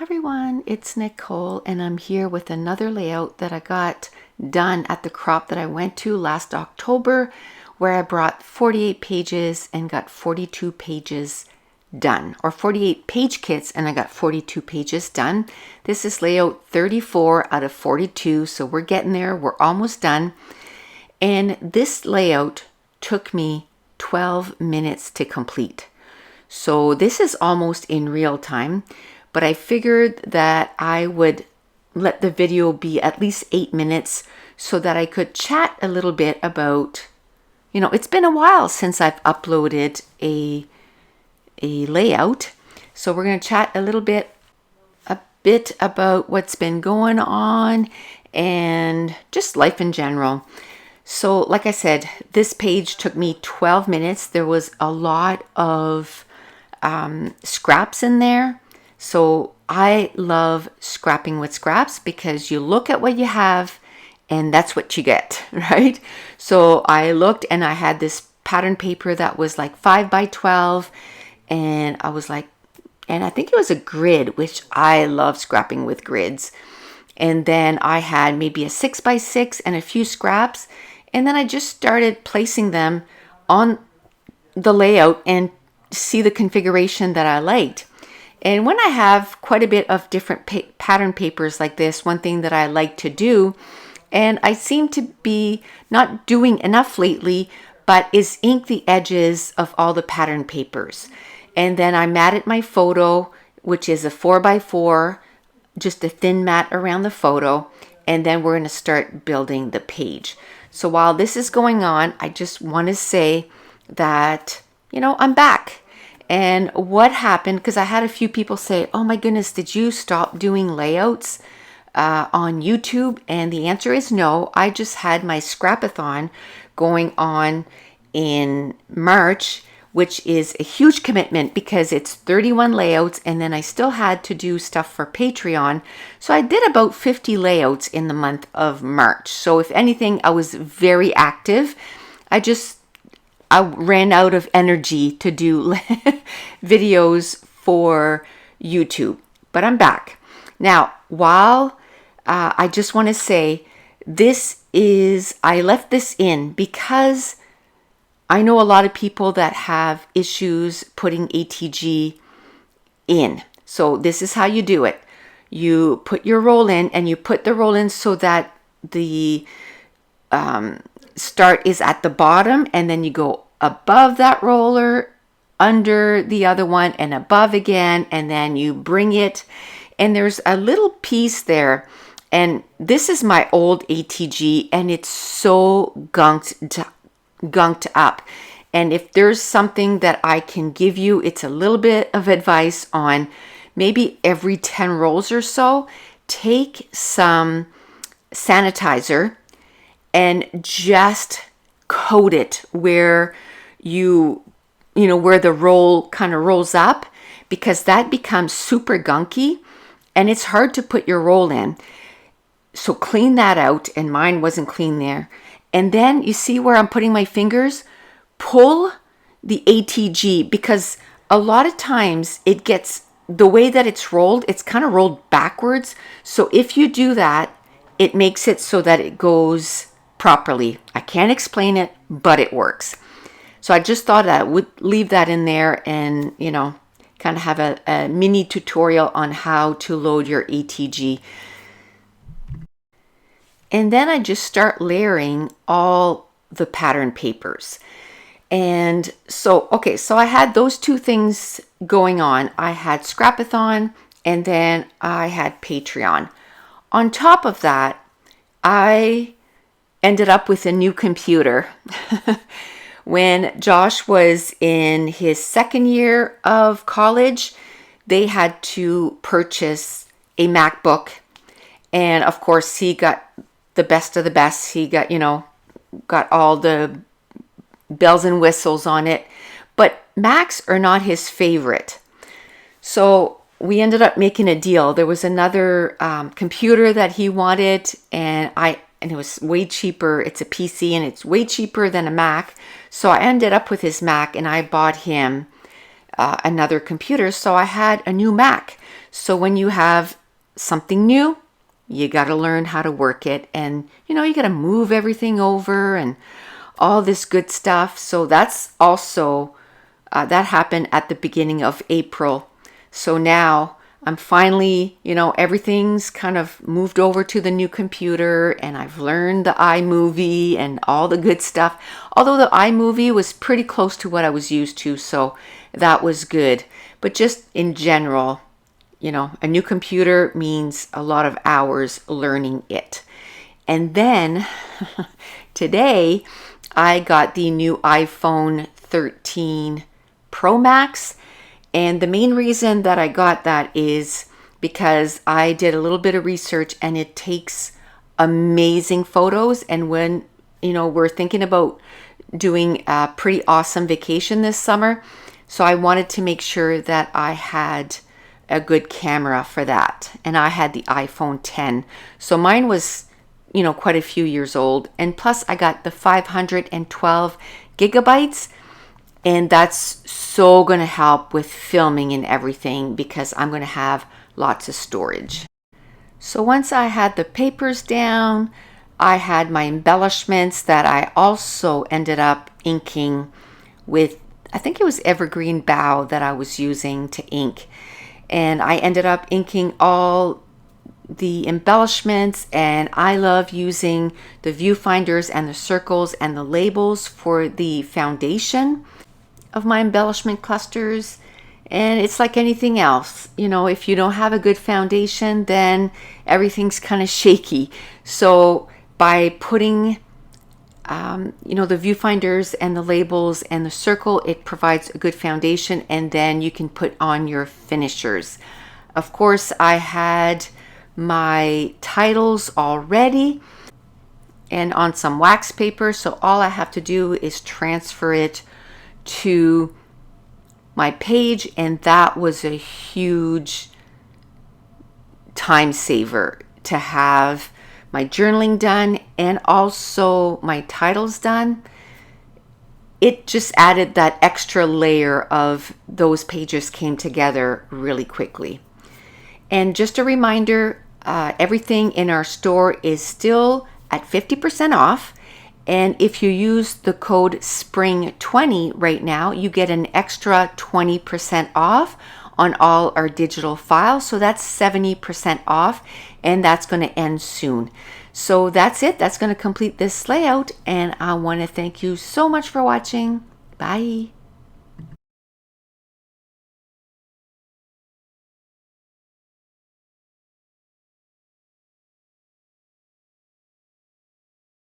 everyone, it's Nicole and I'm here with another layout that I got done at the crop that I went to last October, where I brought 48 pages and got 42 pages done, or 48 page kits and I got 42 pages done. This is layout 34 out of 42, so we're getting there, we're almost done. And this layout took me 12 minutes to complete. So this is almost in real time, but I figured that I would let the video be at least 8 minutes so that I could chat a little bit about, it's been a while since I've uploaded a layout. So we're going to chat a bit about what's been going on and just life in general. So like I said, this page took me 12 minutes. There was a lot of scraps in there. So I love scrapping with scraps because you look at what you have and that's what you get, right? So I looked and I had this pattern paper that was like 5 by 12 and I was like, and I think it was a grid, which I love scrapping with grids. And then I had maybe a 6 by 6 and a few scraps. And then I just started placing them on the layout and see the configuration that I liked. And when I have quite a bit of different pattern papers like this, one thing that I like to do, and I seem to be not doing enough lately, but is ink the edges of all the pattern papers. And then I matted my photo, which is a 4 by 4, just a thin mat around the photo. And then we're going to start building the page. So while this is going on, I just want to say that, I'm back. And what happened, because I had a few people say, oh my goodness, did you stop doing layouts on YouTube? And the answer is no. I just had my scrapathon going on in March, which is a huge commitment because it's 31 layouts. And then I still had to do stuff for Patreon. So I did about 50 layouts in the month of March. So if anything, I was very active. I ran out of energy to do videos for YouTube, but I'm back. Now, while I just want to say I left this in because I know a lot of people that have issues putting ATG in. So this is how you do it. You put your roll in and you put the roll in so that the start is at the bottom, and then you go above that roller, under the other one, and above again, and then you bring it, and there's a little piece there, and this is my old ATG, and it's so gunked up. And if there's something that I can give you, it's a little bit of advice on maybe every 10 rolls or so, take some sanitizer and just coat it where where the roll kind of rolls up, because that becomes super gunky and it's hard to put your roll in. So clean that out, and mine wasn't clean there. And then you see where I'm putting my fingers? Pull the ATG, because a lot of times it gets, the way that it's rolled, it's kind of rolled backwards. So if you do that, it makes it so that it goes properly. I can't explain it, but it works. So I just thought I would leave that in there and, kind of have a mini tutorial on how to load your ATG. And then I just start layering all the pattern papers. And so I had those two things going on. I had Scrapathon and then I had Patreon. On top of that, I ended up with a new computer. When Josh was in his second year of college, they had to purchase a MacBook. And of course, he got the best of the best. He got all the bells and whistles on it. But Macs are not his favorite. So we ended up making a deal. There was another computer that he wanted, and it was way cheaper. It's a PC and it's way cheaper than a Mac. So I ended up with his Mac and I bought him another computer. So I had a new Mac. So when you have something new, you got to learn how to work it, and you got to move everything over and all this good stuff. So that's also that happened at the beginning of April. So now I'm finally, everything's kind of moved over to the new computer, and I've learned the iMovie and all the good stuff. Although the iMovie was pretty close to what I was used to, so that was good. But just in general, a new computer means a lot of hours learning it. And then today I got the new iPhone 13 Pro Max. And the main reason that I got that is because I did a little bit of research, and it takes amazing photos. And when, we're thinking about doing a pretty awesome vacation this summer, so I wanted to make sure that I had a good camera for that. And I had the iPhone 10. So mine was, quite a few years old. And plus I got the 512 gigabytes. And that's so going to help with filming and everything, because I'm going to have lots of storage. So once I had the papers down, I had my embellishments that I also ended up inking with, I think it was evergreen bough that I was using to ink. And I ended up inking all the embellishments, and I love using the viewfinders and the circles and the labels for the foundation of my embellishment clusters. And it's like anything else, if you don't have a good foundation, then everything's kind of shaky. So by putting the viewfinders and the labels and the circle, it provides a good foundation, and then you can put on your finishers. Of course, I had my titles already and on some wax paper, so all I have to do is transfer it to my page, and that was a huge time saver to have my journaling done and also my titles done. It just added that extra layer of those pages came together really quickly. And just a reminder, everything in our store is still at 50% off. And if you use the code SPRING20 right now, you get an extra 20% off on all our digital files. So that's 70% off, and that's going to end soon. So that's it. That's going to complete this layout, and I want to thank you so much for watching. Bye.